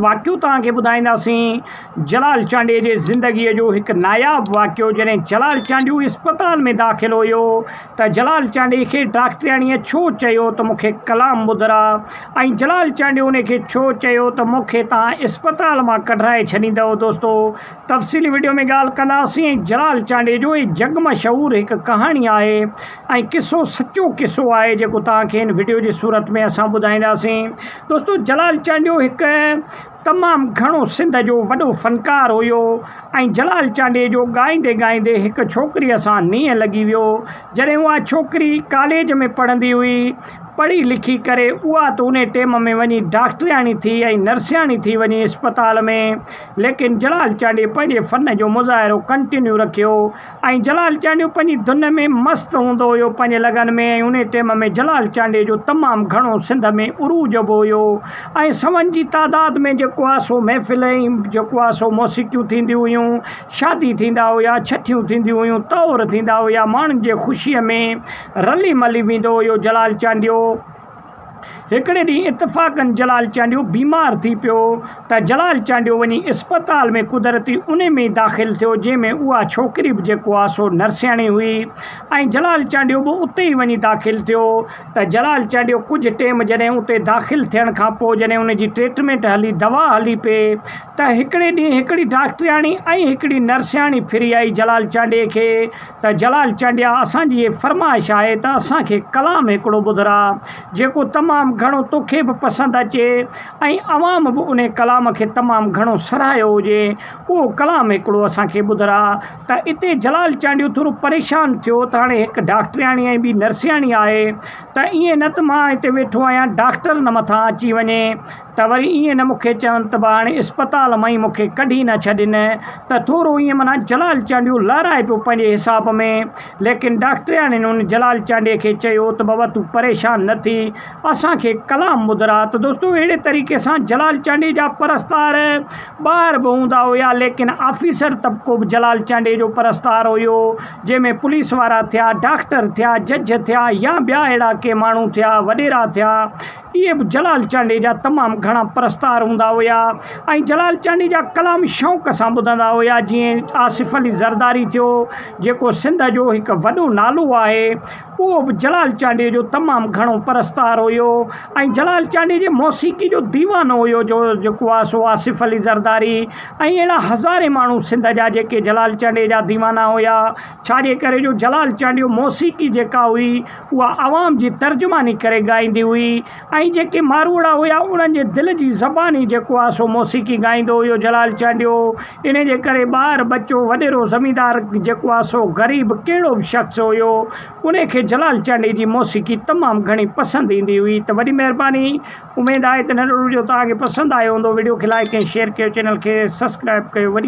वाक़ियो तव्हांखे ॿुधाईंदासीं जलाल चांडीअ जे ज़िंदगीअ जो हिकु नायाबु वाक़ियो। जॾहिं जलाल चांडियूं इस्पताल में दाख़िल हुयो त जलाल चांडीअ खे डॉक्टरियाणीअ छो चयो त मूंखे कलाम ॿुधरा, ऐं जलाल चांडियूं उनखे छो चयो त मूंखे तव्हां इस्पताल मां कढाए छॾींदव। दोस्तो तफ़सीली वीडियो में ॻाल्हि कंदासीं। जलाल चांडीअ जो जग मशहूरु हिकु कहाणी आहे ऐं किसो सचो किसो आहे जेको तव्हांखे हिन वीडियो जी सूरत में असां ॿुधाईंदासीं। दोस्तो जलाल चांडियूं हिकु तमामु घणो सिंध जो वॾो फ़नकार हुयो ऐं जलाल चांडीअ जो ॻाईंदे ॻाईंदे हिकु छोकिरीअ सां नींहुं लॻी वियो। जॾहिं उहा छोकिरी कॉलेज में पढ़ंदी हुई, पढ़ी लिखी करे उहा त उन टाइम में वञी डॉक्टरियाणी थी ऐं नर्सियाणी थी वञी इस्पताल में। लेकिन जलाल चांडीअ पंहिंजे फ़न जो मुज़ाहिरो कंटिन्यू रखियो ऐं जलाल चांडियूं पंहिंजी धुन में मस्तु हूंदो हुयो पंहिंजे लगन में। ऐं उन टाइम में जलाल चांडीअ जो तमामु घणो सिंध में उरूज बि हुयो ऐं सवनि जी तादाद में जेको आहे सो महफ़िल जेको आहे सो मौसीक़ियूं थींदियूं हुयूं, शादी थींदा हुया, छठियूं थींदियूं हुयूं, तौर थींदा हुया, माण्हुनि जे ख़ुशीअ में रली मली वेंदो हुयो जलाल चांडियो। हिकिड़े ॾींहुं इतफ़ाक़नि जलाल चांडियो बीमार थी पियो त जलाल चांडियो वञी इस्पताल में कुदरती उन में दाख़िल थियो जंहिंमें उहा छोकिरी बि जेको आहे सो नर्सियाणी हुई ऐं जलाल चांडियो बि उते ई वञी दाख़िल थियो। त जलाल चांडियो कुझु टाइम जॾहिं उते दाख़िल थियण खां पोइ जॾहिं उनजी ट्रीटमेंट हली, दवा हली पई, त हिकिड़े ॾींहुं हिकिड़ी डॉक्टरियाणी ऐं हिकिड़ी नर्सियाणी फिरी आई जलाल चांडीअ खे त जलाल चांडिया असांजी इहे फरमाइश आहे त असांखे कलाम हिकिड़ो ॿुधरा जेको तमामु घणो तोखे बि पसंदि अचे ऐं अवाम बि उन कलाम खे तमामु घणो सराहियो हुजे, उहो कलाम हिकिड़ो असांखे ॿुधरा। त इते जलाल चांडियो थोरो परेशान थियो त हाणे हिकु डॉक्टरियाणी ऐं ॿी नर्सियाणी आहे त ईअं न त मां हिते वेठो आहियां डॉक्टर न मथां अची वञे त वरी ईअं न मूंखे चवनि त भाउ हाणे इस्पताल मां ई मूंखे कढी न छॾनि। त थोरो ईअं माना जलाल चांडियो लाराए पियो पंहिंजे हिसाब में। लेकिन डॉक्टरियाणी उन जलाल चांडीअ खे चयो त बाबा तूं परेशान न थी, असांखे कलाम ॿुधरा। त दोस्तो अहिड़े तरीक़े सां जलाल चांडीअ जा परस्तार ॿार बि हूंदा हुया, लेकिन ऑफिसर तबिको बि जलाल चांडीअ जो परस्तार हुयो, जंहिंमें पुलिस वारा थिया, डॉक्टर थिया, जज थिया या ॿिया अहिड़ा के माण्हू थिया, वॾेरा थिया, इहे बि जलाल चांडीअ जा तमामु घणा परस्तार हूंदा हुया ऐं जलाल चांडीअ जा कलाम शौक़ सां ॿुधंदा हुया। जीअं आसिफ़ अली ज़रदारी थियो जेको सिंध जो हिकु वॾो नालो आहे, उहो बि जलाल चांडीअ जो तमामु घणो परस्तार हुयो ऐं जलाल चांडीअ जे मौसीक़ी जो दीवानो हुयो जेको आहे सो आसिफ़ अली ज़रदारी। ऐं अहिड़ा हज़ारे माण्हू सिंध जा जेके जलाल चांडीअ जा दीवाना हुया। छाजे करे जो जलाल चांडीअ मौसीक़ी जेका हुई उहा आवाम जी तर्जुमानी करे ॻाईंदी हुई ऐं जेके मारवाड़ा हुया उन्हनि जे दिलि जी ज़बानी जेको आहे सो मौसीक़ी ॻाईंदो हुयो जलाल चांडियो। इन जे करे ॿार बच्चो वॾेरो ज़मींदार जेको आहे सो ग़रीब कहिड़ो बि शख़्स हुयो उनखे जलाल चांडीअ जी मौसीक़ी तमामु घणी पसंदि ईंदी हुई। त वॾी महिरबानी, उमेदु आहे त नंढो वीडियो तव्हांखे पसंदि आयो हूंदो। वीडियो खे लाइक ऐं शेयर कयो, चैनल खे सब्सक्राइब कयो। वॾी